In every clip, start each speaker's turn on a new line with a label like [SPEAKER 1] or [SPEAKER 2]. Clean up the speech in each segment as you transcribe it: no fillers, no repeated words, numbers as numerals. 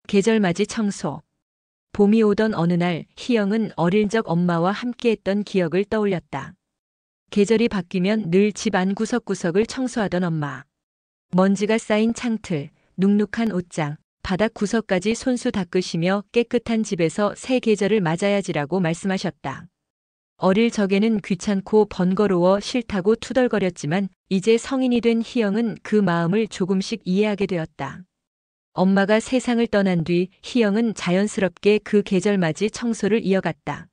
[SPEAKER 1] 계절맞이 청소. 봄이 오던 어느 날 희영은 어릴 적 엄마와 함께했던 기억을 떠올렸다. 계절이 바뀌면 늘 집 안 구석구석을 청소하던 엄마. 먼지가 쌓인 창틀, 눅눅한 옷장, 바닥 구석까지 손수 닦으시며 깨끗한 집에서 새 계절을 맞아야지라고 말씀하셨다. 어릴 적에는 귀찮고 번거로워 싫다고 투덜거렸지만 이제 성인이 된 희영은 그 마음을 조금씩 이해하게 되었다. 엄마가 세상을 떠난 뒤 희영은 자연스럽게 그 계절맞이 청소를 이어갔다.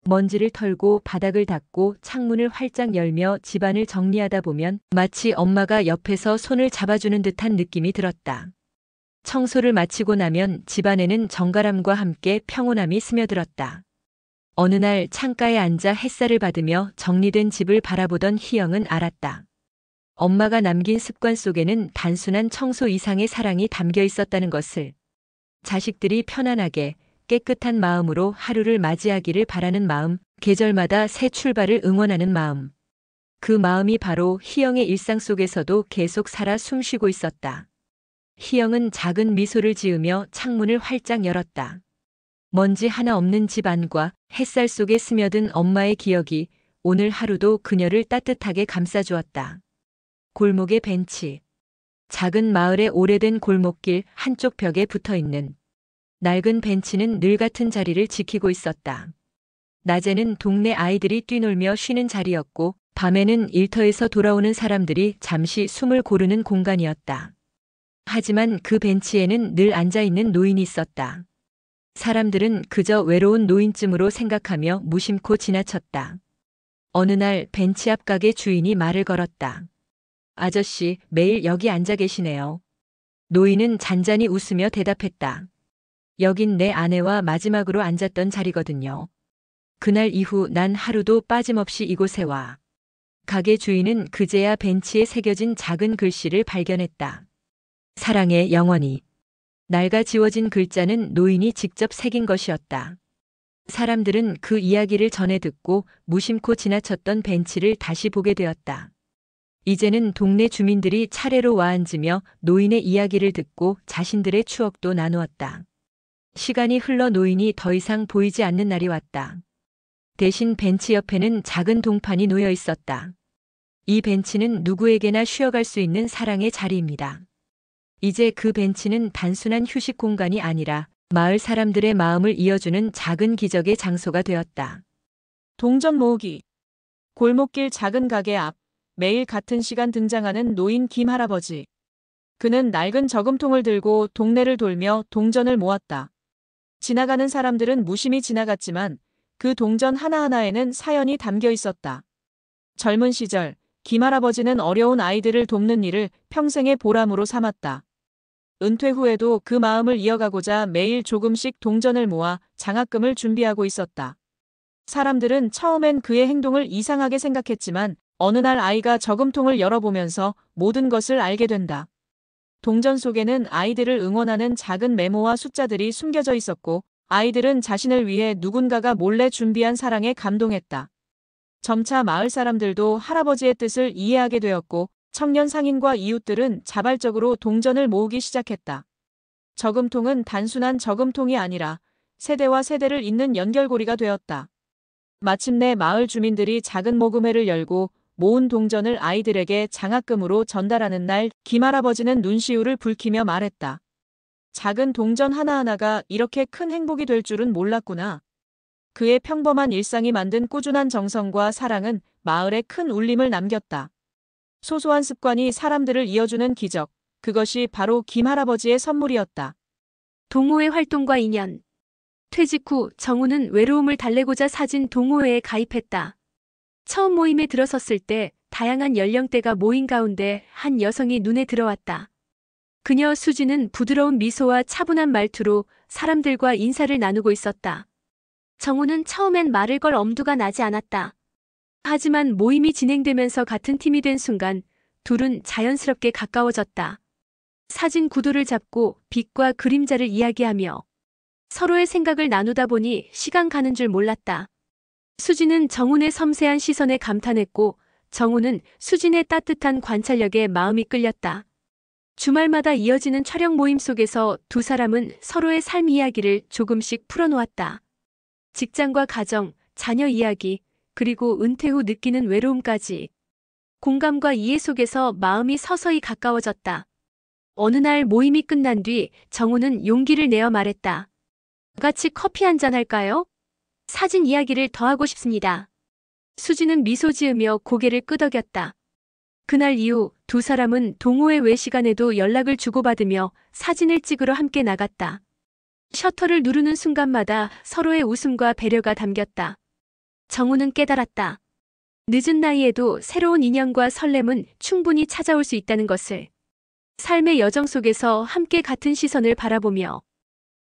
[SPEAKER 1] 먼지를 털고 바닥을 닦고 창문을 활짝 열며 집안을 정리하다 보면 마치 엄마가 옆에서 손을 잡아주는 듯한 느낌이 들었다. 청소를 마치고 나면 집안에는 정갈함과 함께 평온함이 스며들었다. 어느 날 창가에 앉아 햇살을 받으며 정리된 집을 바라보던 희영은 알았다. 엄마가 남긴 습관 속에는 단순한 청소 이상의 사랑이 담겨 있었다는 것을. 자식들이 편안하게 깨끗한 마음으로 하루를 맞이하기를 바라는 마음, 계절마다 새 출발을 응원하는 마음. 그 마음이 바로 희영의 일상 속에서도 계속 살아 숨쉬고 있었다. 희영은 작은 미소를 지으며 창문을 활짝 열었다. 먼지 하나 없는 집 안과 햇살 속에 스며든 엄마의 기억이 오늘 하루도 그녀를 따뜻하게 감싸주었다. 골목의 벤치. 작은 마을의 오래된 골목길 한쪽 벽에 붙어있는 낡은 벤치는 늘 같은 자리를 지키고 있었다. 낮에는 동네 아이들이 뛰놀며 쉬는 자리였고 밤에는 일터에서 돌아오는 사람들이 잠시 숨을 고르는 공간이었다. 하지만 그 벤치에는 늘 앉아있는 노인이 있었다. 사람들은 그저 외로운 노인쯤으로 생각하며 무심코 지나쳤다. 어느 날 벤치 앞 가게 주인이 말을 걸었다. 아저씨, 매일 여기 앉아 계시네요. 노인은 잔잔히 웃으며 대답했다. 여긴 내 아내와 마지막으로 앉았던 자리거든요. 그날 이후 난 하루도 빠짐없이 이곳에 와. 가게 주인은 그제야 벤치에 새겨진 작은 글씨를 발견했다. 사랑해, 영원히. 낡아 지워진 글자는 노인이 직접 새긴 것이었다. 사람들은 그 이야기를 전해 듣고 무심코 지나쳤던 벤치를 다시 보게 되었다. 이제는 동네 주민들이 차례로 와 앉으며 노인의 이야기를 듣고 자신들의 추억도 나누었다. 시간이 흘러 노인이 더 이상 보이지 않는 날이 왔다. 대신 벤치 옆에는 작은 동판이 놓여 있었다. 이 벤치는 누구에게나 쉬어갈 수 있는 사랑의 자리입니다. 이제 그 벤치는 단순한 휴식 공간이 아니라 마을 사람들의 마음을 이어주는 작은 기적의 장소가 되었다.
[SPEAKER 2] 동전 모으기. 골목길 작은 가게 앞, 매일 같은 시간 등장하는 노인 김 할아버지. 그는 낡은 저금통을 들고 동네를 돌며 동전을 모았다. 지나가는 사람들은 무심히 지나갔지만 그 동전 하나하나에는 사연이 담겨 있었다. 젊은 시절, 김 할아버지는 어려운 아이들을 돕는 일을 평생의 보람으로 삼았다. 은퇴 후에도 그 마음을 이어가고자 매일 조금씩 동전을 모아 장학금을 준비하고 있었다. 사람들은 처음엔 그의 행동을 이상하게 생각했지만 어느 날 아이가 저금통을 열어보면서 모든 것을 알게 된다. 동전 속에는 아이들을 응원하는 작은 메모와 숫자들이 숨겨져 있었고 아이들은 자신을 위해 누군가가 몰래 준비한 사랑에 감동했다. 점차 마을 사람들도 할아버지의 뜻을 이해하게 되었고 청년 상인과 이웃들은 자발적으로 동전을 모으기 시작했다. 저금통은 단순한 저금통이 아니라 세대와 세대를 잇는 연결고리가 되었다. 마침내 마을 주민들이 작은 모금회를 열고 모은 동전을 아이들에게 장학금으로 전달하는 날, 김 할아버지는 눈시울을 붉히며 말했다. 작은 동전 하나하나가 이렇게 큰 행복이 될 줄은 몰랐구나. 그의 평범한 일상이 만든 꾸준한 정성과 사랑은 마을에 큰 울림을 남겼다. 소소한 습관이 사람들을 이어주는 기적, 그것이 바로 김 할아버지의 선물이었다.
[SPEAKER 3] 동호회 활동과 인연. 퇴직 후 정우는 외로움을 달래고자 사진 동호회에 가입했다. 처음 모임에 들어섰을 때 다양한 연령대가 모인 가운데 한 여성이 눈에 들어왔다. 그녀 수지는 부드러운 미소와 차분한 말투로 사람들과 인사를 나누고 있었다. 정우는 처음엔 말을 걸 엄두가 나지 않았다. 하지만 모임이 진행되면서 같은 팀이 된 순간 둘은 자연스럽게 가까워졌다. 사진 구도를 잡고 빛과 그림자를 이야기하며 서로의 생각을 나누다 보니 시간 가는 줄 몰랐다. 수지는 정훈의 섬세한 시선에 감탄했고 정훈은 수진의 따뜻한 관찰력에 마음이 끌렸다. 주말마다 이어지는 촬영 모임 속에서 두 사람은 서로의 삶 이야기를 조금씩 풀어놓았다. 직장과 가정, 자녀 이야기, 그리고 은퇴 후 느끼는 외로움까지. 공감과 이해 속에서 마음이 서서히 가까워졌다. 어느 날 모임이 끝난 뒤 정우는 용기를 내어 말했다. 같이 커피 한잔 할까요? 사진 이야기를 더 하고 싶습니다. 수지는 미소 지으며 고개를 끄덕였다. 그날 이후 두 사람은 동호회 외 시간에도 연락을 주고받으며 사진을 찍으러 함께 나갔다. 셔터를 누르는 순간마다 서로의 웃음과 배려가 담겼다. 정우는 깨달았다. 늦은 나이에도 새로운 인연과 설렘은 충분히 찾아올 수 있다는 것을. 삶의 여정 속에서 함께 같은 시선을 바라보며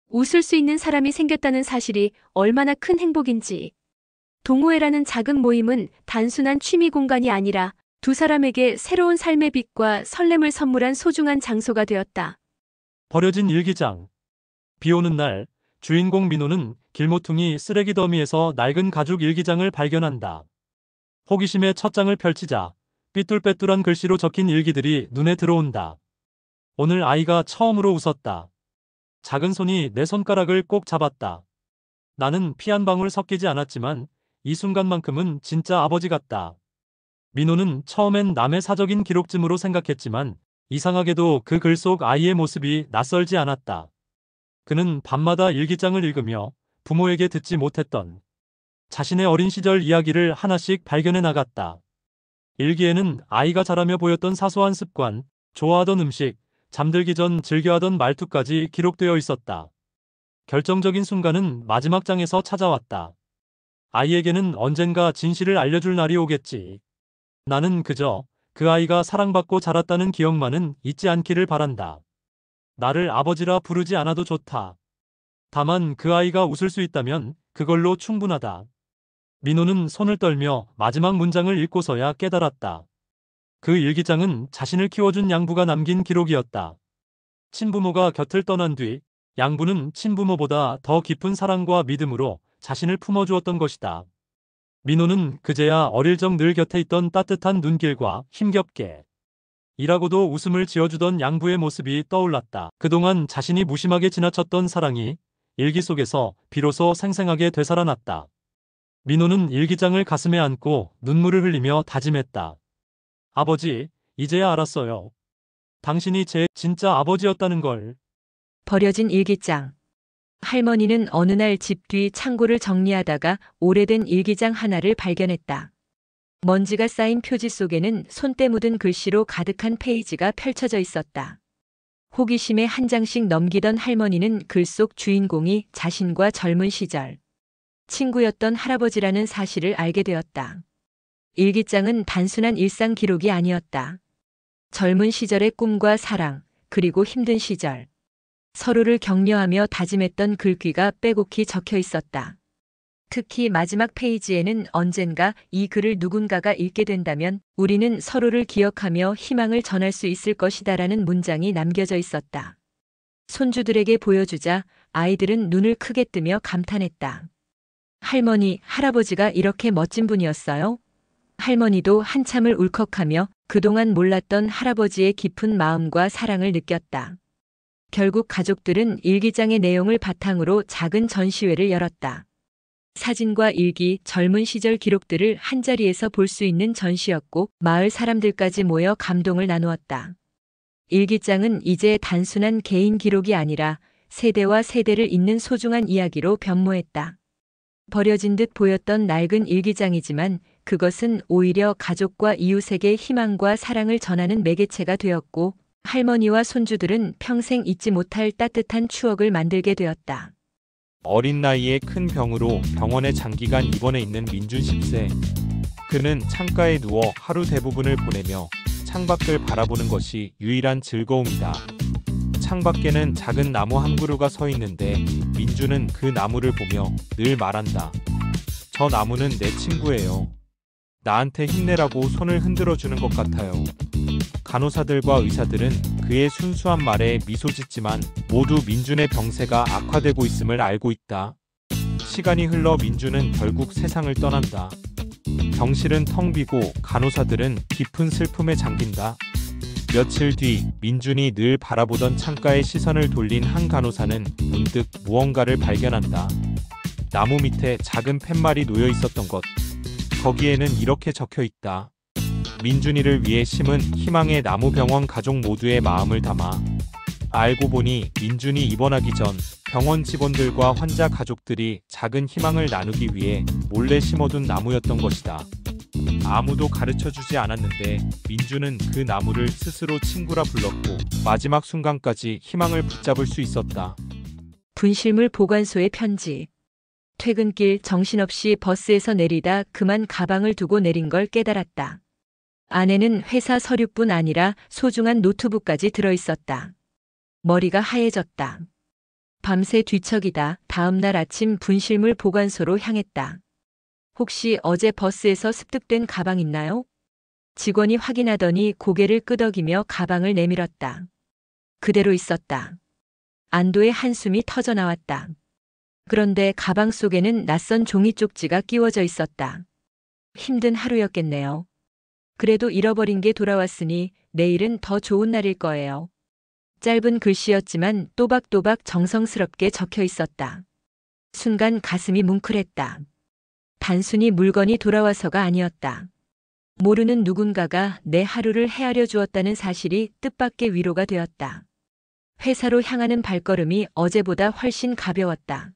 [SPEAKER 3] 웃을 수 있는 사람이 생겼다는 사실이 얼마나 큰 행복인지. 동호회라는 작은 모임은 단순한 취미 공간이 아니라 두 사람에게 새로운 삶의 빛과 설렘을 선물한 소중한 장소가 되었다.
[SPEAKER 4] 버려진 일기장. 비 오는 날, 주인공 민호는 길모퉁이 쓰레기 더미에서 낡은 가죽 일기장을 발견한다. 호기심에 첫 장을 펼치자 삐뚤빼뚤한 글씨로 적힌 일기들이 눈에 들어온다. 오늘 아이가 처음으로 웃었다. 작은 손이 내 손가락을 꼭 잡았다. 나는 피 한 방울 섞이지 않았지만 이 순간만큼은 진짜 아버지 같다. 민호는 처음엔 남의 사적인 기록쯤으로 생각했지만 이상하게도 그 글 속 아이의 모습이 낯설지 않았다. 그는 밤마다 일기장을 읽으며 부모에게 듣지 못했던 자신의 어린 시절 이야기를 하나씩 발견해 나갔다. 일기에는 아이가 자라며 보였던 사소한 습관, 좋아하던 음식, 잠들기 전 즐겨하던 말투까지 기록되어 있었다. 결정적인 순간은 마지막 장에서 찾아왔다. 아이에게는 언젠가 진실을 알려줄 날이 오겠지. 나는 그저 그 아이가 사랑받고 자랐다는 기억만은 잊지 않기를 바란다. 나를 아버지라 부르지 않아도 좋다. 다만 그 아이가 웃을 수 있다면 그걸로 충분하다. 민호는 손을 떨며 마지막 문장을 읽고서야 깨달았다. 그 일기장은 자신을 키워준 양부가 남긴 기록이었다. 친부모가 곁을 떠난 뒤 양부는 친부모보다 더 깊은 사랑과 믿음으로 자신을 품어주었던 것이다. 민호는 그제야 어릴 적 늘 곁에 있던 따뜻한 눈길과 힘겹게 일하고도 웃음을 지어주던 양부의 모습이 떠올랐다. 그동안 자신이 무심하게 지나쳤던 사랑이 일기 속에서 비로소 생생하게 되살아났다. 민호는 일기장을 가슴에 안고 눈물을 흘리며 다짐했다. 아버지, 이제야 알았어요. 당신이 제 진짜 아버지였다는 걸.
[SPEAKER 1] 버려진 일기장. 할머니는 어느 날 집 뒤 창고를 정리하다가 오래된 일기장 하나를 발견했다. 먼지가 쌓인 표지 속에는 손때 묻은 글씨로 가득한 페이지가 펼쳐져 있었다. 호기심에 한 장씩 넘기던 할머니는 글 속 주인공이 자신과 젊은 시절 친구였던 할아버지라는 사실을 알게 되었다. 일기장은 단순한 일상 기록이 아니었다. 젊은 시절의 꿈과 사랑, 그리고 힘든 시절, 서로를 격려하며 다짐했던 글귀가 빼곡히 적혀 있었다. 특히 마지막 페이지에는 언젠가 이 글을 누군가가 읽게 된다면 우리는 서로를 기억하며 희망을 전할 수 있을 것이다라는 문장이 남겨져 있었다. 손주들에게 보여주자 아이들은 눈을 크게 뜨며 감탄했다. 할머니, 할아버지가 이렇게 멋진 분이었어요? 할머니도 한참을 울컥하며 그동안 몰랐던 할아버지의 깊은 마음과 사랑을 느꼈다. 결국 가족들은 일기장의 내용을 바탕으로 작은 전시회를 열었다. 사진과 일기, 젊은 시절 기록들을 한자리에서 볼 수 있는 전시였고 마을 사람들까지 모여 감동을 나누었다. 일기장은 이제 단순한 개인 기록이 아니라 세대와 세대를 잇는 소중한 이야기로 변모했다. 버려진 듯 보였던 낡은 일기장이지만 그것은 오히려 가족과 이웃에게 희망과 사랑을 전하는 매개체가 되었고 할머니와 손주들은 평생 잊지 못할 따뜻한 추억을 만들게 되었다.
[SPEAKER 5] 어린 나이에 큰 병으로 병원에 장기간 입원해 있는 민준 10세. 그는 창가에 누워 하루 대부분을 보내며 창밖을 바라보는 것이 유일한 즐거움이다. 창밖에는 작은 나무 한 그루가 서 있는데 민준은 그 나무를 보며 늘 말한다. 저 나무는 내 친구예요. 나한테 힘내라고 손을 흔들어 주는 것 같아요. 간호사들과 의사들은 그의 순수한 말에 미소 짓지만 모두 민준의 병세가 악화되고 있음을 알고 있다. 시간이 흘러 민준은 결국 세상을 떠난다. 병실은 텅 비고 간호사들은 깊은 슬픔에 잠긴다. 며칠 뒤 민준이 늘 바라보던 창가에 시선을 돌린 한 간호사는 문득 무언가를 발견한다. 나무 밑에 작은 팻말이 놓여 있었던 것. 거기에는 이렇게 적혀 있다. 민준이를 위해 심은 희망의 나무병원 가족 모두의 마음을 담아. 알고 보니 민준이 입원하기 전 병원 직원들과 환자 가족들이 작은 희망을 나누기 위해 몰래 심어둔 나무였던 것이다. 아무도 가르쳐주지 않았는데 민준은 그 나무를 스스로 친구라 불렀고 마지막 순간까지 희망을 붙잡을 수 있었다.
[SPEAKER 1] 분실물 보관소의 편지. 퇴근길 정신없이 버스에서 내리다 그만 가방을 두고 내린 걸 깨달았다. 안에는 회사 서류뿐 아니라 소중한 노트북까지 들어있었다. 머리가 하얘졌다. 밤새 뒤척이다 다음날 아침 분실물 보관소로 향했다. 혹시 어제 버스에서 습득된 가방 있나요? 직원이 확인하더니 고개를 끄덕이며 가방을 내밀었다. 그대로 있었다. 안도의 한숨이 터져나왔다. 그런데 가방 속에는 낯선 종이 쪽지가 끼워져 있었다. 힘든 하루였겠네요. 그래도 잃어버린 게 돌아왔으니 내일은 더 좋은 날일 거예요. 짧은 글씨였지만 또박또박 정성스럽게 적혀 있었다. 순간 가슴이 뭉클했다. 단순히 물건이 돌아와서가 아니었다. 모르는 누군가가 내 하루를 헤아려 주었다는 사실이 뜻밖의 위로가 되었다. 회사로 향하는 발걸음이 어제보다 훨씬 가벼웠다.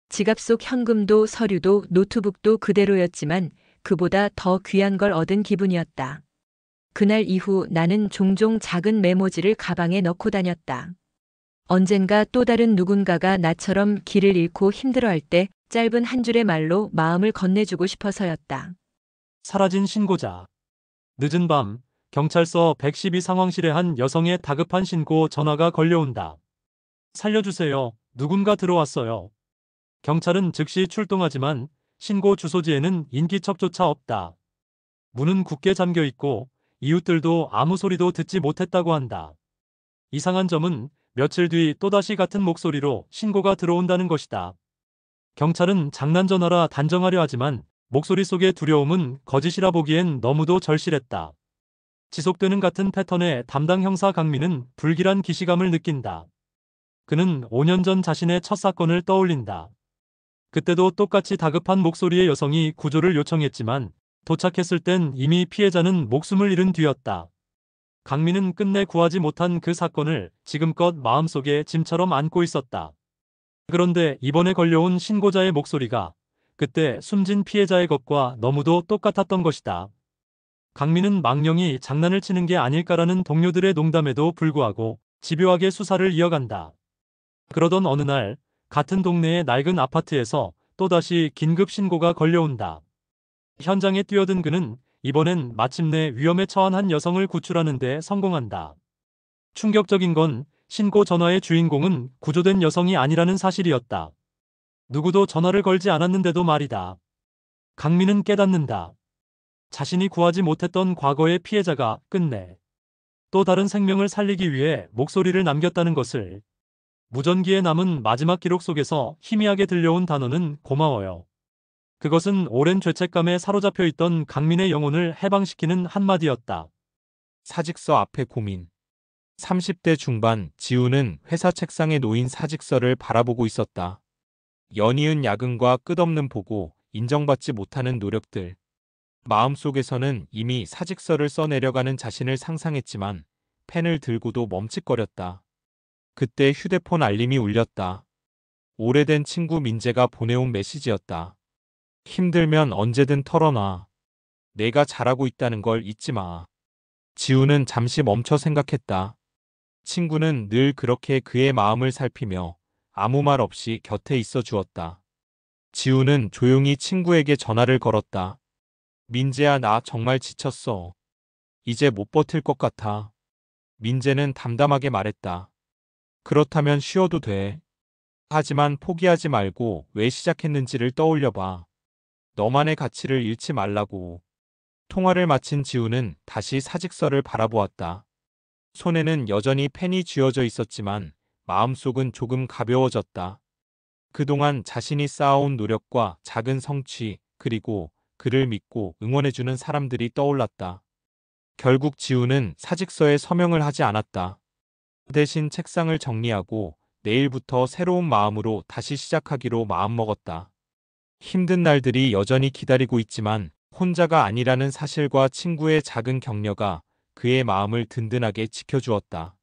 [SPEAKER 1] 지갑 속 현금도 서류도 노트북도 그대로였지만 그보다 더 귀한 걸 얻은 기분이었다. 그날 이후 나는 종종 작은 메모지를 가방에 넣고 다녔다. 언젠가 또 다른 누군가가 나처럼 길을 잃고 힘들어할 때 짧은 한 줄의 말로 마음을 건네주고 싶어서였다.
[SPEAKER 4] 사라진 신고자. 늦은 밤 경찰서 112 상황실에 한 여성의 다급한 신고 전화가 걸려온다. 살려주세요. 누군가 들어왔어요. 경찰은 즉시 출동하지만 신고 주소지에는 인기척조차 없다. 문은 굳게 잠겨 있고 이웃들도 아무 소리도 듣지 못했다고 한다. 이상한 점은 며칠 뒤 또다시 같은 목소리로 신고가 들어온다는 것이다. 경찰은 장난 전화라 단정하려 하지만 목소리 속의 두려움은 거짓이라 보기엔 너무도 절실했다. 지속되는 같은 패턴에 담당 형사 강민은 불길한 기시감을 느낀다. 그는 5년 전 자신의 첫 사건을 떠올린다. 그때도 똑같이 다급한 목소리의 여성이 구조를 요청했지만 도착했을 땐 이미 피해자는 목숨을 잃은 뒤였다. 강민은 끝내 구하지 못한 그 사건을 지금껏 마음속에 짐처럼 안고 있었다. 그런데 이번에 걸려온 신고자의 목소리가 그때 숨진 피해자의 것과 너무도 똑같았던 것이다. 강민은 망령이 장난을 치는 게 아닐까라는 동료들의 농담에도 불구하고 집요하게 수사를 이어간다. 그러던 어느 날 같은 동네의 낡은 아파트에서 또다시 긴급 신고가 걸려온다. 현장에 뛰어든 그는 이번엔 마침내 위험에 처한 한 여성을 구출하는 데 성공한다. 충격적인 건 신고 전화의 주인공은 구조된 여성이 아니라는 사실이었다. 누구도 전화를 걸지 않았는데도 말이다. 강민은 깨닫는다. 자신이 구하지 못했던 과거의 피해자가 끝내 또 다른 생명을 살리기 위해 목소리를 남겼다는 것을. 무전기에 남은 마지막 기록 속에서 희미하게 들려온 단어는 고마워요. 그것은 오랜 죄책감에 사로잡혀 있던 강민의 영혼을 해방시키는 한마디였다.
[SPEAKER 5] 사직서 앞에 고민. 30대 중반 지우는 회사 책상에 놓인 사직서를 바라보고 있었다. 연이은 야근과 끝없는 보고, 인정받지 못하는 노력들. 마음속에서는 이미 사직서를 써내려가는 자신을 상상했지만 펜을 들고도 멈칫거렸다. 그때 휴대폰 알림이 울렸다. 오래된 친구 민재가 보내온 메시지였다. 힘들면 언제든 털어놔. 내가 잘하고 있다는 걸 잊지 마. 지우는 잠시 멈춰 생각했다. 친구는 늘 그렇게 그의 마음을 살피며 아무 말 없이 곁에 있어 주었다. 지우는 조용히 친구에게 전화를 걸었다. 민재야, 나 정말 지쳤어. 이제 못 버틸 것 같아. 민재는 담담하게 말했다. 그렇다면 쉬어도 돼. 하지만 포기하지 말고 왜 시작했는지를 떠올려봐. 너만의 가치를 잃지 말라고. 통화를 마친 지우는 다시 사직서를 바라보았다. 손에는 여전히 펜이 쥐어져 있었지만 마음속은 조금 가벼워졌다. 그동안 자신이 쌓아온 노력과 작은 성취, 그리고 그를 믿고 응원해주는 사람들이 떠올랐다. 결국 지우는 사직서에 서명을 하지 않았다. 대신 책상을 정리하고 내일부터 새로운 마음으로 다시 시작하기로 마음먹었다. 힘든 날들이 여전히 기다리고 있지만 혼자가 아니라는 사실과 친구의 작은 격려가 그의 마음을 든든하게 지켜주었다.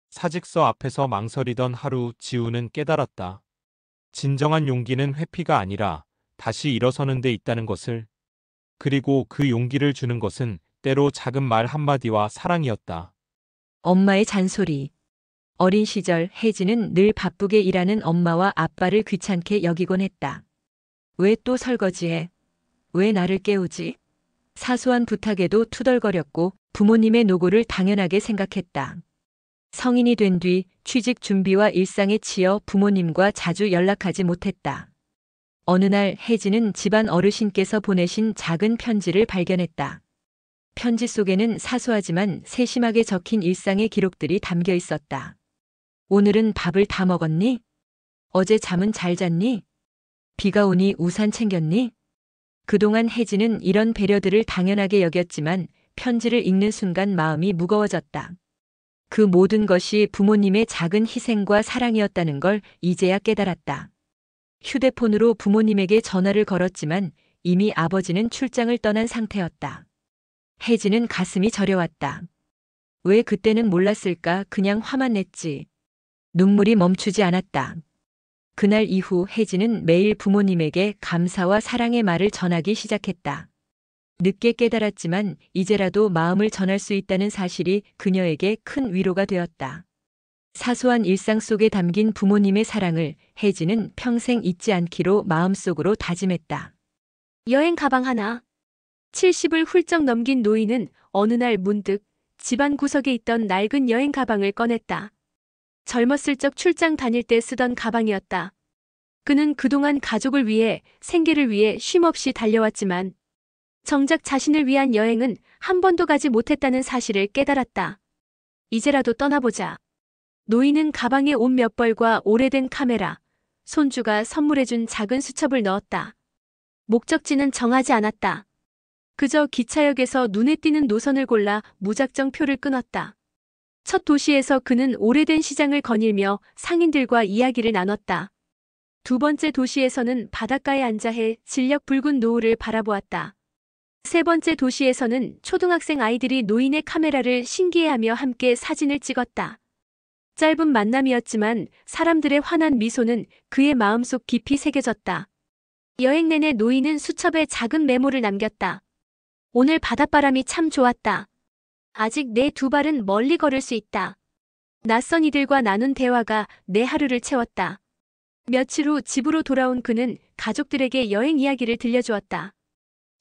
[SPEAKER 5] 사직서 앞에서 망설이던 하루, 지우는 깨달았다. 진정한 용기는 회피가 아니라 다시 일어서는 데 있다는 것을. 그리고 그 용기를 주는 것은 때로 작은 말 한마디와 사랑이었다.
[SPEAKER 1] 엄마의 잔소리. 어린 시절 혜진은 늘 바쁘게 일하는 엄마와 아빠를 귀찮게 여기곤 했다. 왜 또 설거지해? 왜 나를 깨우지? 사소한 부탁에도 투덜거렸고 부모님의 노고를 당연하게 생각했다. 성인이 된 뒤 취직 준비와 일상에 치여 부모님과 자주 연락하지 못했다. 어느 날 혜진은 집안 어르신께서 보내신 작은 편지를 발견했다. 편지 속에는 사소하지만 세심하게 적힌 일상의 기록들이 담겨 있었다. 오늘은 밥을 다 먹었니? 어제 잠은 잘 잤니? 비가 오니 우산 챙겼니? 그동안 혜진은 이런 배려들을 당연하게 여겼지만 편지를 읽는 순간 마음이 무거워졌다. 그 모든 것이 부모님의 작은 희생과 사랑이었다는 걸 이제야 깨달았다. 휴대폰으로 부모님에게 전화를 걸었지만 이미 아버지는 출장을 떠난 상태였다. 혜진은 가슴이 저려왔다. 왜 그때는 몰랐을까? 그냥 화만 냈지. 눈물이 멈추지 않았다. 그날 이후 혜진은 매일 부모님에게 감사와 사랑의 말을 전하기 시작했다. 늦게 깨달았지만 이제라도 마음을 전할 수 있다는 사실이 그녀에게 큰 위로가 되었다. 사소한 일상 속에 담긴 부모님의 사랑을 혜진은 평생 잊지 않기로 마음속으로 다짐했다.
[SPEAKER 3] 여행 가방 하나. 70을 훌쩍 넘긴 노인은 어느 날 문득 집안 구석에 있던 낡은 여행 가방을 꺼냈다. 젊었을 적 출장 다닐 때 쓰던 가방이었다. 그는 그동안 가족을 위해, 생계를 위해 쉼없이 달려왔지만 정작 자신을 위한 여행은 한 번도 가지 못했다는 사실을 깨달았다. 이제라도 떠나보자. 노인은 가방에 옷 몇 벌과 오래된 카메라, 손주가 선물해준 작은 수첩을 넣었다. 목적지는 정하지 않았다. 그저 기차역에서 눈에 띄는 노선을 골라 무작정 표를 끊었다. 첫 도시에서 그는 오래된 시장을 거닐며 상인들과 이야기를 나눴다. 두 번째 도시에서는 바닷가에 앉아 해 진력 붉은 노을을 바라보았다. 세 번째 도시에서는 초등학생 아이들이 노인의 카메라를 신기해하며 함께 사진을 찍었다. 짧은 만남이었지만 사람들의 환한 미소는 그의 마음속 깊이 새겨졌다. 여행 내내 노인은 수첩에 작은 메모를 남겼다. 오늘 바닷바람이 참 좋았다. 아직 내 두 발은 멀리 걸을 수 있다. 낯선 이들과 나눈 대화가 내 하루를 채웠다. 며칠 후 집으로 돌아온 그는 가족들에게 여행 이야기를 들려주었다.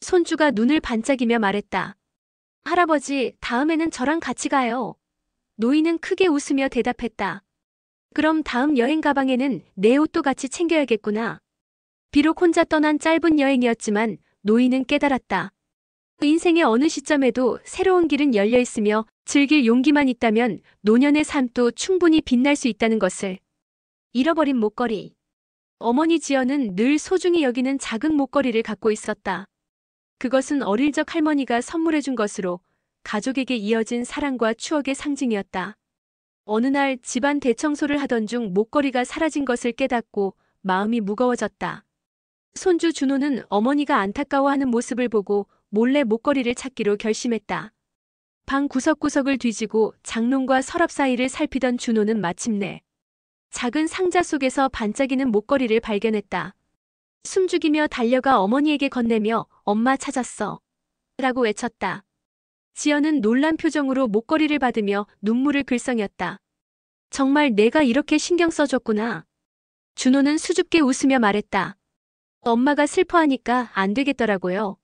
[SPEAKER 3] 손주가 눈을 반짝이며 말했다. 할아버지, 다음에는 저랑 같이 가요. 노인은 크게 웃으며 대답했다. 그럼 다음 여행 가방에는 내 옷도 같이 챙겨야겠구나. 비록 혼자 떠난 짧은 여행이었지만 노인은 깨달았다. 인생의 어느 시점에도 새로운 길은 열려 있으며 즐길 용기만 있다면 노년의 삶도 충분히 빛날 수 있다는 것을. 잃어버린 목걸이. 어머니 지연은 늘 소중히 여기는 작은 목걸이를 갖고 있었다. 그것은 어릴 적 할머니가 선물해준 것으로 가족에게 이어진 사랑과 추억의 상징이었다. 어느 날 집안 대청소를 하던 중 목걸이가 사라진 것을 깨닫고 마음이 무거워졌다. 손주 준호는 어머니가 안타까워하는 모습을 보고 몰래 목걸이를 찾기로 결심했다. 방 구석구석을 뒤지고 장롱과 서랍 사이를 살피던 준호는 마침내 작은 상자 속에서 반짝이는 목걸이를 발견했다. 숨죽이며 달려가 어머니에게 건네며 엄마 찾았어. 라고 외쳤다. 지연은 놀란 표정으로 목걸이를 받으며 눈물을 글썽였다. 정말 내가 이렇게 신경 써줬구나. 준호는 수줍게 웃으며 말했다. 엄마가 슬퍼하니까 안 되겠더라고요.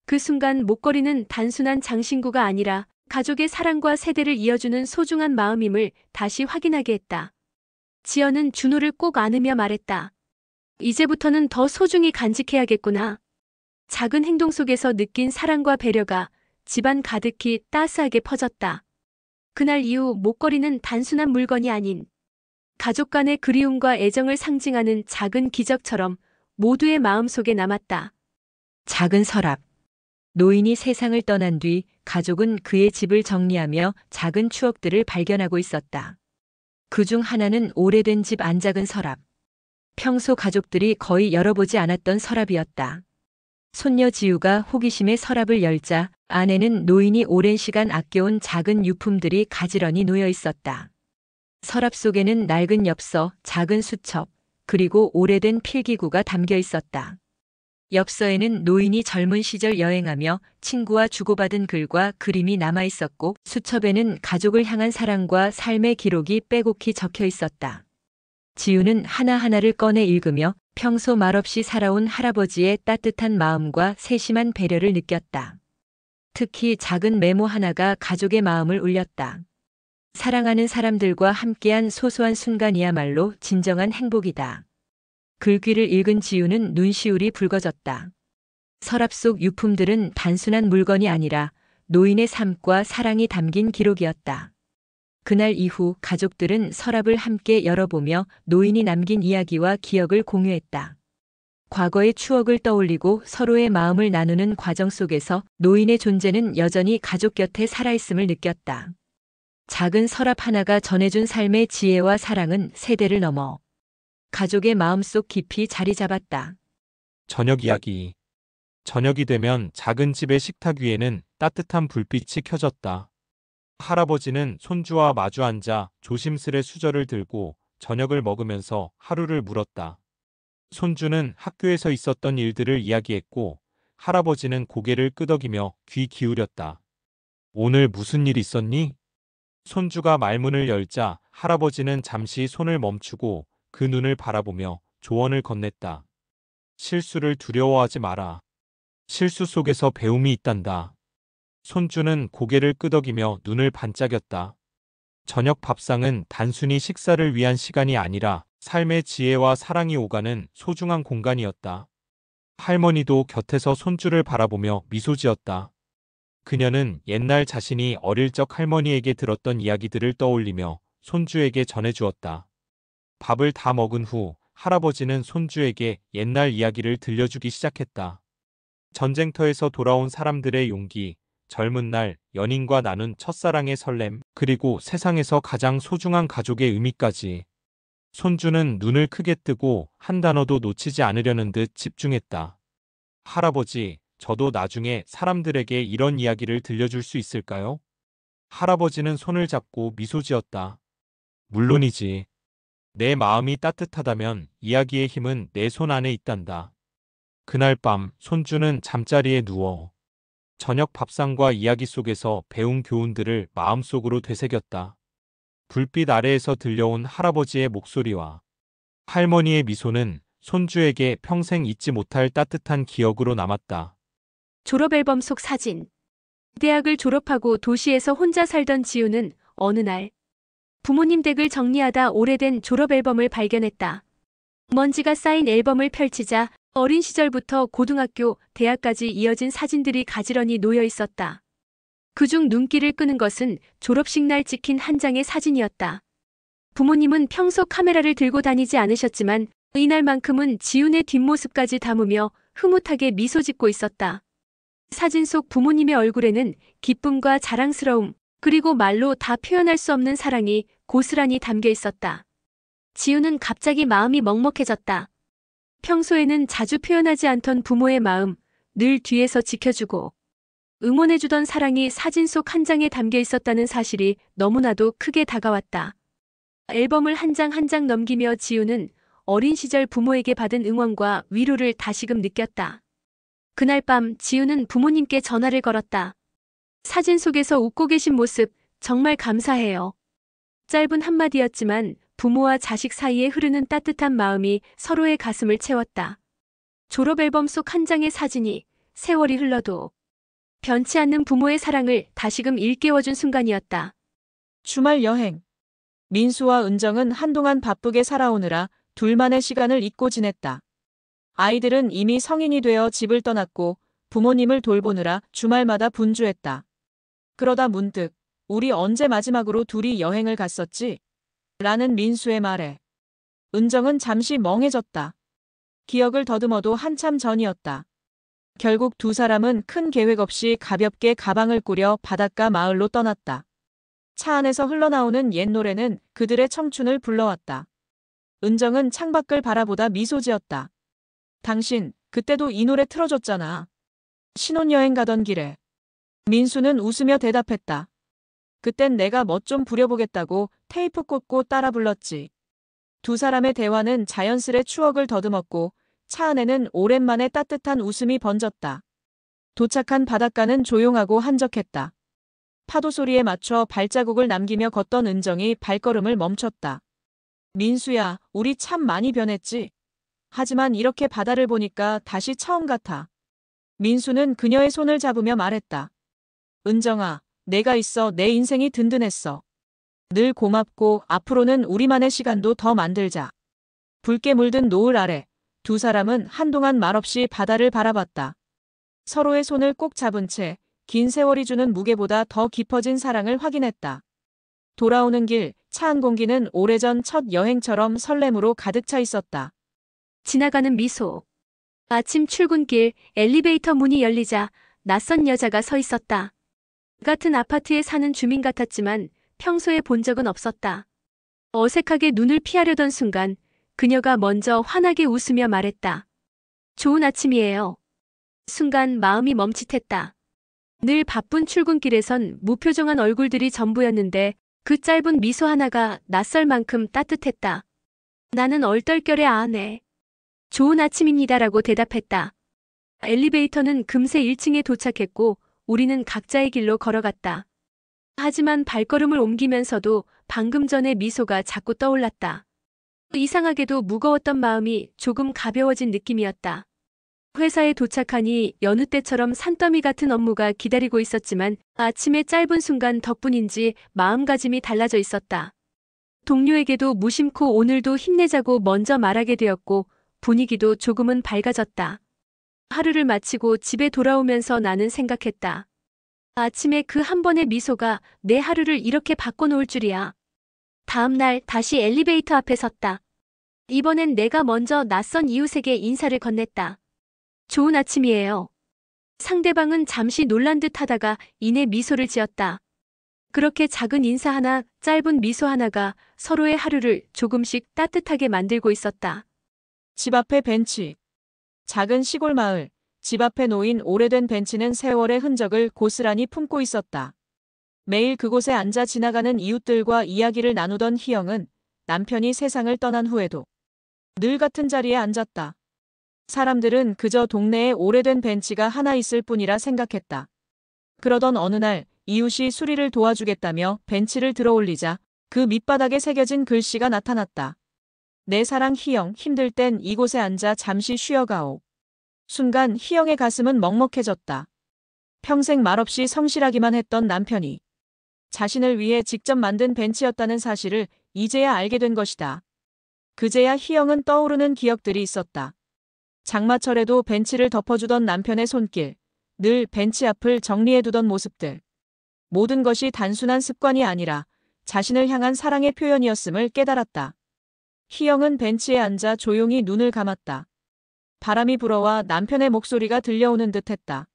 [SPEAKER 3] 그 순간 목걸이는 단순한 장신구가 아니라 가족의 사랑과 세대를 이어주는 소중한 마음임을 다시 확인하게 했다. 지연은 준호를 꼭 안으며 말했다. 이제부터는 더 소중히 간직해야겠구나. 작은 행동 속에서 느낀 사랑과 배려가 집안 가득히 따스하게 퍼졌다. 그날 이후 목걸이는 단순한 물건이 아닌 가족 간의 그리움과 애정을 상징하는 작은 기적처럼 모두의 마음속에 남았다.
[SPEAKER 1] 작은 서랍. 노인이 세상을 떠난 뒤 가족은 그의 집을 정리하며 작은 추억들을 발견하고 있었다. 그중 하나는 오래된 집 안작은 서랍. 평소 가족들이 거의 열어보지 않았던 서랍이었다. 손녀 지우가 호기심에 서랍을 열자 안에는 노인이 오랜 시간 아껴온 작은 유품들이 가지런히 놓여 있었다. 서랍 속에는 낡은 엽서, 작은 수첩, 그리고 오래된 필기구가 담겨 있었다. 엽서에는 노인이 젊은 시절 여행하며 친구와 주고받은 글과 그림이 남아 있었고, 수첩에는 가족을 향한 사랑과 삶의 기록이 빼곡히 적혀 있었다. 지우는 하나하나를 꺼내 읽으며 평소 말없이 살아온 할아버지의 따뜻한 마음과 세심한 배려를 느꼈다. 특히 작은 메모 하나가 가족의 마음을 울렸다. 사랑하는 사람들과 함께한 소소한 순간이야말로 진정한 행복이다. 글귀를 읽은 지우는 눈시울이 붉어졌다. 서랍 속 유품들은 단순한 물건이 아니라 노인의 삶과 사랑이 담긴 기록이었다. 그날 이후 가족들은 서랍을 함께 열어보며 노인이 남긴 이야기와 기억을 공유했다. 과거의 추억을 떠올리고 서로의 마음을 나누는 과정 속에서 노인의 존재는 여전히 가족 곁에 살아있음을 느꼈다. 작은 서랍 하나가 전해준 삶의 지혜와 사랑은 세대를 넘어 가족의 마음속 깊이 자리 잡았다.
[SPEAKER 5] 저녁 이야기. 저녁이 되면 작은 집의 식탁 위에는 따뜻한 불빛이 켜졌다. 할아버지는 손주와 마주 앉아 조심스레 수저를 들고 저녁을 먹으면서 하루를 물었다. 손주는 학교에서 있었던 일들을 이야기했고, 할아버지는 고개를 끄덕이며 귀 기울였다. 오늘 무슨 일 있었니? 손주가 말문을 열자 할아버지는 잠시 손을 멈추고 그 눈을 바라보며 조언을 건넸다. 실수를 두려워하지 마라. 실수 속에서 배움이 있단다. 손주는 고개를 끄덕이며 눈을 반짝였다. 저녁 밥상은 단순히 식사를 위한 시간이 아니라 삶의 지혜와 사랑이 오가는 소중한 공간이었다. 할머니도 곁에서 손주를 바라보며 미소 지었다. 그녀는 옛날 자신이 어릴 적 할머니에게 들었던 이야기들을 떠올리며 손주에게 전해주었다. 밥을 다 먹은 후 할아버지는 손주에게 옛날 이야기를 들려주기 시작했다. 전쟁터에서 돌아온 사람들의 용기, 젊은 날 연인과 나눈 첫사랑의 설렘, 그리고 세상에서 가장 소중한 가족의 의미까지. 손주는 눈을 크게 뜨고 한 단어도 놓치지 않으려는 듯 집중했다. 할아버지, 저도 나중에 사람들에게 이런 이야기를 들려줄 수 있을까요? 할아버지는 손을 잡고 미소 지었다. 물론이지. 내 마음이 따뜻하다면 이야기의 힘은 내 손 안에 있단다. 그날 밤 손주는 잠자리에 누워 저녁 밥상과 이야기 속에서 배운 교훈들을 마음속으로 되새겼다. 불빛 아래에서 들려온 할아버지의 목소리와 할머니의 미소는 손주에게 평생 잊지 못할 따뜻한 기억으로 남았다.
[SPEAKER 3] 졸업 앨범 속 사진. 대학을 졸업하고 도시에서 혼자 살던 지우는 어느 날 부모님 댁을 정리하다 오래된 졸업 앨범을 발견했다. 먼지가 쌓인 앨범을 펼치자 어린 시절부터 고등학교, 대학까지 이어진 사진들이 가지런히 놓여 있었다. 그중 눈길을 끄는 것은 졸업식 날 찍힌 한 장의 사진이었다. 부모님은 평소 카메라를 들고 다니지 않으셨지만 이날만큼은 지훈의 뒷모습까지 담으며 흐뭇하게 미소 짓고 있었다. 사진 속 부모님의 얼굴에는 기쁨과 자랑스러움, 그리고 말로 다 표현할 수 없는 사랑이 고스란히 담겨 있었다. 지훈은 갑자기 마음이 먹먹해졌다. 평소에는 자주 표현하지 않던 부모의 마음, 늘 뒤에서 지켜주고 응원해주던 사랑이 사진 속 한 장에 담겨 있었다는 사실이 너무나도 크게 다가왔다. 앨범을 한 장 한 장 넘기며 지훈은 어린 시절 부모에게 받은 응원과 위로를 다시금 느꼈다. 그날 밤 지훈은 부모님께 전화를 걸었다. 사진 속에서 웃고 계신 모습 정말 감사해요. 짧은 한마디였지만 부모와 자식 사이에 흐르는 따뜻한 마음이 서로의 가슴을 채웠다. 졸업 앨범 속 한 장의 사진이 세월이 흘러도 변치 않는 부모의 사랑을 다시금 일깨워준 순간이었다.
[SPEAKER 2] 주말 여행. 민수와 은정은 한동안 바쁘게 살아오느라 둘만의 시간을 잊고 지냈다. 아이들은 이미 성인이 되어 집을 떠났고 부모님을 돌보느라 주말마다 분주했다. 그러다 문득 우리 언제 마지막으로 둘이 여행을 갔었지? 라는 민수의 말에 은정은 잠시 멍해졌다. 기억을 더듬어도 한참 전이었다. 결국 두 사람은 큰 계획 없이 가볍게 가방을 꾸려 바닷가 마을로 떠났다. 차 안에서 흘러나오는 옛 노래는 그들의 청춘을 불러왔다. 은정은 창밖을 바라보다 미소 지었다. 당신, 그때도 이 노래 틀어줬잖아. 신혼여행 가던 길에. 민수는 웃으며 대답했다. 그땐 내가 멋 좀 부려보겠다고 테이프 꽂고 따라 불렀지. 두 사람의 대화는 자연스레 추억을 더듬었고 차 안에는 오랜만에 따뜻한 웃음이 번졌다. 도착한 바닷가는 조용하고 한적했다. 파도 소리에 맞춰 발자국을 남기며 걷던 은정이 발걸음을 멈췄다. 민수야, 우리 참 많이 변했지? 하지만 이렇게 바다를 보니까 다시 처음 같아. 민수는 그녀의 손을 잡으며 말했다. 은정아, 내가 있어 내 인생이 든든했어. 늘 고맙고 앞으로는 우리만의 시간도 더 만들자. 붉게 물든 노을 아래 두 사람은 한동안 말없이 바다를 바라봤다. 서로의 손을 꼭 잡은 채 긴 세월이 주는 무게보다 더 깊어진 사랑을 확인했다. 돌아오는 길, 차 안 공기는 오래전 첫 여행처럼 설렘으로 가득 차 있었다.
[SPEAKER 3] 지나가는 미소. 아침 출근길 엘리베이터 문이 열리자 낯선 여자가 서 있었다. 같은 아파트에 사는 주민 같았지만 평소에 본 적은 없었다. 어색하게 눈을 피하려던 순간 그녀가 먼저 환하게 웃으며 말했다. 좋은 아침이에요. 순간 마음이 멈칫했다. 늘 바쁜 출근길에선 무표정한 얼굴들이 전부였는데 그 짧은 미소 하나가 낯설 만큼 따뜻했다. 나는 얼떨결에 아네. 좋은 아침입니다라고 대답했다. 엘리베이터는 금세 1층에 도착했고 우리는 각자의 길로 걸어갔다. 하지만 발걸음을 옮기면서도 방금 전의 미소가 자꾸 떠올랐다. 이상하게도 무거웠던 마음이 조금 가벼워진 느낌이었다. 회사에 도착하니 여느 때처럼 산더미 같은 업무가 기다리고 있었지만 아침의 짧은 순간 덕분인지 마음가짐이 달라져 있었다. 동료에게도 무심코 오늘도 힘내자고 먼저 말하게 되었고 분위기도 조금은 밝아졌다. 하루를 마치고 집에 돌아오면서 나는 생각했다. 아침에 그 한 번의 미소가 내 하루를 이렇게 바꿔놓을 줄이야. 다음 날 다시 엘리베이터 앞에 섰다. 이번엔 내가 먼저 낯선 이웃에게 인사를 건넸다. 좋은 아침이에요. 상대방은 잠시 놀란 듯 하다가 이내 미소를 지었다. 그렇게 작은 인사 하나, 짧은 미소 하나가 서로의 하루를 조금씩 따뜻하게 만들고 있었다.
[SPEAKER 2] 집 앞의 벤치. 작은 시골 마을. 집 앞에 놓인 오래된 벤치는 세월의 흔적을 고스란히 품고 있었다. 매일 그곳에 앉아 지나가는 이웃들과 이야기를 나누던 희영은 남편이 세상을 떠난 후에도 늘 같은 자리에 앉았다. 사람들은 그저 동네에 오래된 벤치가 하나 있을 뿐이라 생각했다. 그러던 어느 날 이웃이 수리를 도와주겠다며 벤치를 들어올리자 그 밑바닥에 새겨진 글씨가 나타났다. 내 사랑 희영, 힘들 땐 이곳에 앉아 잠시 쉬어가오. 순간 희영의 가슴은 먹먹해졌다. 평생 말없이 성실하기만 했던 남편이 자신을 위해 직접 만든 벤치였다는 사실을 이제야 알게 된 것이다. 그제야 희영은 떠오르는 기억들이 있었다. 장마철에도 벤치를 덮어주던 남편의 손길, 늘 벤치 앞을 정리해두던 모습들. 모든 것이 단순한 습관이 아니라 자신을 향한 사랑의 표현이었음을 깨달았다. 희영은 벤치에 앉아 조용히 눈을 감았다. 바람이 불어와 남편의 목소리가 들려오는 듯했다.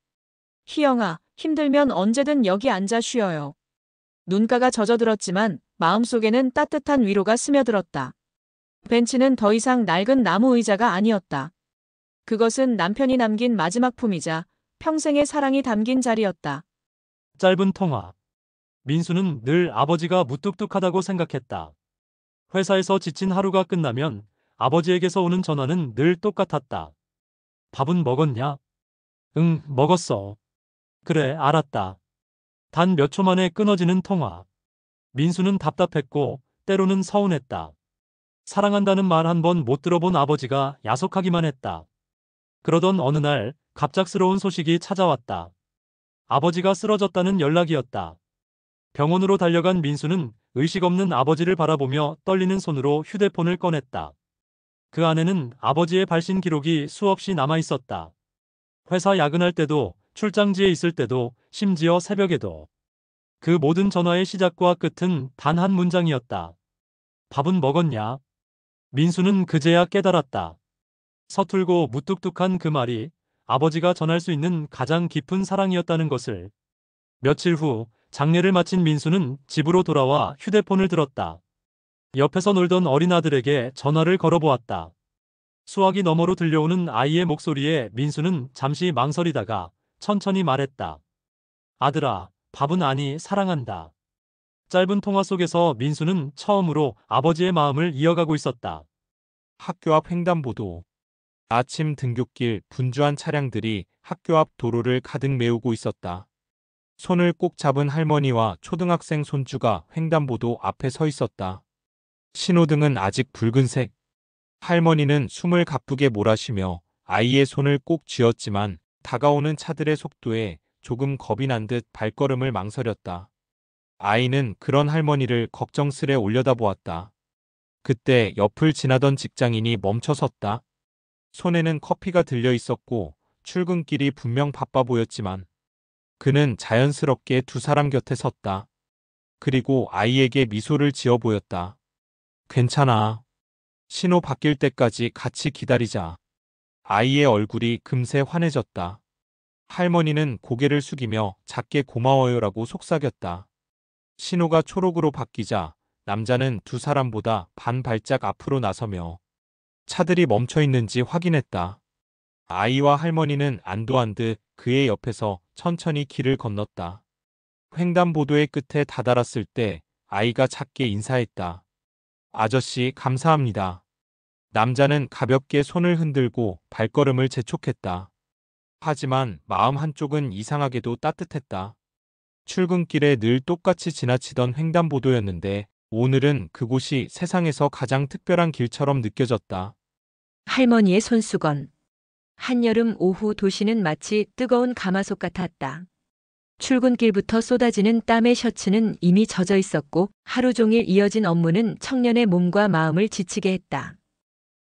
[SPEAKER 2] 희영아, 힘들면 언제든 여기 앉아 쉬어요. 눈가가 젖어들었지만 마음속에는 따뜻한 위로가 스며들었다. 벤치는 더 이상 낡은 나무 의자가 아니었다. 그것은 남편이 남긴 마지막 품이자 평생의 사랑이 담긴 자리였다.
[SPEAKER 4] 짧은 통화. 민수는 늘 아버지가 무뚝뚝하다고 생각했다. 회사에서 지친 하루가 끝나면 아버지에게서 오는 전화는 늘 똑같았다. 밥은 먹었냐? 응, 먹었어. 그래, 알았다. 단 몇 초 만에 끊어지는 통화. 민수는 답답했고 때로는 서운했다. 사랑한다는 말 한 번 못 들어본 아버지가 야속하기만 했다. 그러던 어느 날 갑작스러운 소식이 찾아왔다. 아버지가 쓰러졌다는 연락이었다. 병원으로 달려간 민수는 의식 없는 아버지를 바라보며 떨리는 손으로 휴대폰을 꺼냈다. 그 안에는 아버지의 발신 기록이 수없이 남아 있었다. 회사 야근할 때도, 출장지에 있을 때도, 심지어 새벽에도. 그 모든 전화의 시작과 끝은 단 한 문장이었다. 밥은 먹었냐? 민수는 그제야 깨달았다. 서툴고 무뚝뚝한 그 말이 아버지가 전할 수 있는 가장 깊은 사랑이었다는 것을. 며칠 후 장례를 마친 민수는 집으로 돌아와 휴대폰을 들었다. 옆에서 놀던 어린 아들에게 전화를 걸어보았다. 수화기 너머로 들려오는 아이의 목소리에 민수는 잠시 망설이다가 천천히 말했다. 아들아, 밥은 아니 사랑한다. 짧은 통화 속에서 민수는 처음으로 아버지의 마음을 이어가고 있었다.
[SPEAKER 5] 학교 앞 횡단보도. 아침 등굣길 분주한 차량들이 학교 앞 도로를 가득 메우고 있었다. 손을 꼭 잡은 할머니와 초등학생 손주가 횡단보도 앞에 서 있었다. 신호등은 아직 붉은색. 할머니는 숨을 가쁘게 몰아쉬며 아이의 손을 꼭 쥐었지만 다가오는 차들의 속도에 조금 겁이 난 듯 발걸음을 망설였다. 아이는 그런 할머니를 걱정스레 올려다보았다. 그때 옆을 지나던 직장인이 멈춰섰다. 손에는 커피가 들려 있었고 출근길이 분명 바빠 보였지만 그는 자연스럽게 두 사람 곁에 섰다. 그리고 아이에게 미소를 지어 보였다. 괜찮아. 신호 바뀔 때까지 같이 기다리자. 아이의 얼굴이 금세 환해졌다. 할머니는 고개를 숙이며 작게 고마워요라고 속삭였다. 신호가 초록으로 바뀌자 남자는 두 사람보다 반 발짝 앞으로 나서며 차들이 멈춰 있는지 확인했다. 아이와 할머니는 안도한 듯 그의 옆에서 천천히 길을 건넜다. 횡단보도의 끝에 다다랐을 때 아이가 작게 인사했다. 아저씨 감사합니다. 남자는 가볍게 손을 흔들고 발걸음을 재촉했다. 하지만 마음 한쪽은 이상하게도 따뜻했다. 출근길에 늘 똑같이 지나치던 횡단보도였는데 오늘은 그곳이 세상에서 가장 특별한 길처럼 느껴졌다.
[SPEAKER 1] 할머니의 손수건. 한여름 오후 도시는 마치 뜨거운 가마솥 같았다. 출근길부터 쏟아지는 땀의 셔츠는 이미 젖어 있었고 하루 종일 이어진 업무는 청년의 몸과 마음을 지치게 했다.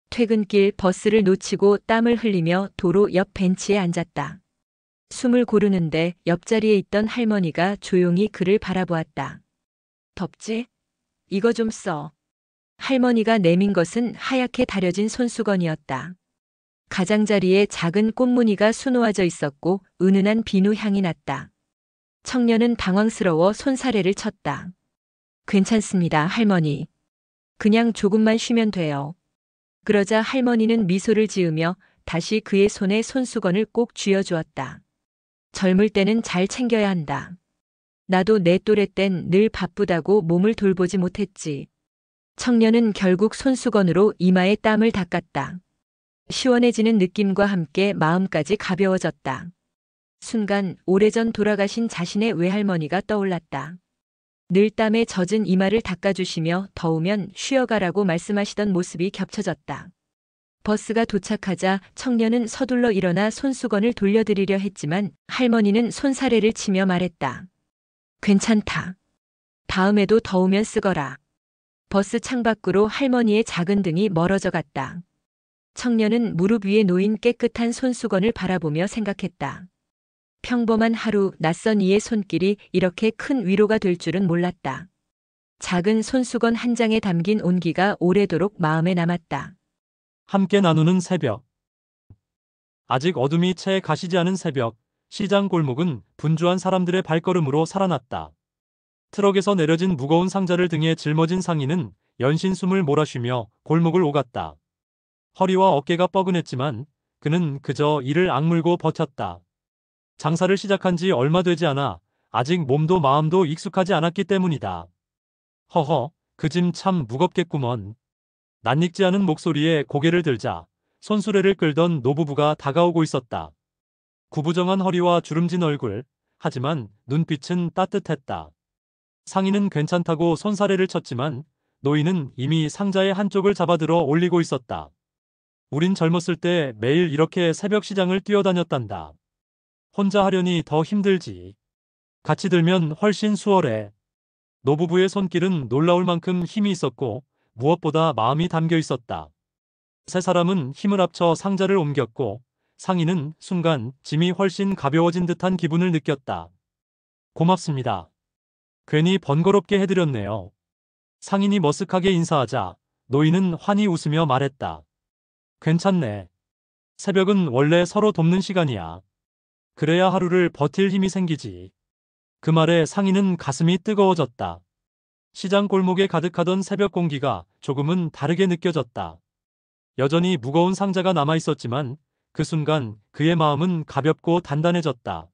[SPEAKER 1] 퇴근길 버스를 놓치고 땀을 흘리며 도로 옆 벤치에 앉았다. 숨을 고르는데 옆자리에 있던 할머니가 조용히 그를 바라보았다. 덥지? 이거 좀 써. 할머니가 내민 것은 하얗게 다려진 손수건이었다. 가장자리에 작은 꽃무늬가 수놓아져 있었고 은은한 비누 향이 났다. 청년은 당황스러워 손사래를 쳤다. 괜찮습니다, 할머니. 그냥 조금만 쉬면 돼요. 그러자 할머니는 미소를 지으며 다시 그의 손에 손수건을 꼭 쥐어주었다. 젊을 때는 잘 챙겨야 한다. 나도 내 또래 땐 늘 바쁘다고 몸을 돌보지 못했지. 청년은 결국 손수건으로 이마에 땀을 닦았다. 시원해지는 느낌과 함께 마음까지 가벼워졌다. 순간 오래전 돌아가신 자신의 외할머니가 떠올랐다. 늘 땀에 젖은 이마를 닦아주시며 더우면 쉬어가라고 말씀하시던 모습이 겹쳐졌다. 버스가 도착하자 청년은 서둘러 일어나 손수건을 돌려드리려 했지만 할머니는 손사래를 치며 말했다. 괜찮다. 다음에도 더우면 쓰거라. 버스 창밖으로 할머니의 작은 등이 멀어져 갔다. 청년은 무릎 위에 놓인 깨끗한 손수건을 바라보며 생각했다. 평범한 하루 낯선 이의 손길이 이렇게 큰 위로가 될 줄은 몰랐다. 작은 손수건 한 장에 담긴 온기가 오래도록 마음에 남았다.
[SPEAKER 4] 함께 나누는 새벽. 아직 어둠이 채 가시지 않은 새벽, 시장 골목은 분주한 사람들의 발걸음으로 살아났다. 트럭에서 내려진 무거운 상자를 등에 짊어진 상인은 연신 숨을 몰아쉬며 골목을 오갔다. 허리와 어깨가 뻐근했지만 그는 그저 이를 악물고 버텼다. 장사를 시작한 지 얼마 되지 않아 아직 몸도 마음도 익숙하지 않았기 때문이다. 허허, 그 짐 참 무겁겠구먼. 낯익지 않은 목소리에 고개를 들자 손수레를 끌던 노부부가 다가오고 있었다. 구부정한 허리와 주름진 얼굴, 하지만 눈빛은 따뜻했다. 상인은 괜찮다고 손사래를 쳤지만 노인은 이미 상자의 한쪽을 잡아들어 올리고 있었다. 우린 젊었을 때 매일 이렇게 새벽 시장을 뛰어다녔단다. 혼자 하려니 더 힘들지. 같이 들면 훨씬 수월해. 노부부의 손길은 놀라울 만큼 힘이 있었고 무엇보다 마음이 담겨 있었다. 세 사람은 힘을 합쳐 상자를 옮겼고 상인은 순간 짐이 훨씬 가벼워진 듯한 기분을 느꼈다. 고맙습니다. 괜히 번거롭게 해드렸네요. 상인이 머쓱하게 인사하자 노인은 환히 웃으며 말했다. 괜찮네. 새벽은 원래 서로 돕는 시간이야. 그래야 하루를 버틸 힘이 생기지. 그 말에 상인은 가슴이 뜨거워졌다. 시장 골목에 가득하던 새벽 공기가 조금은 다르게 느껴졌다. 여전히 무거운 상자가 남아 있었지만 그 순간 그의 마음은 가볍고 단단해졌다.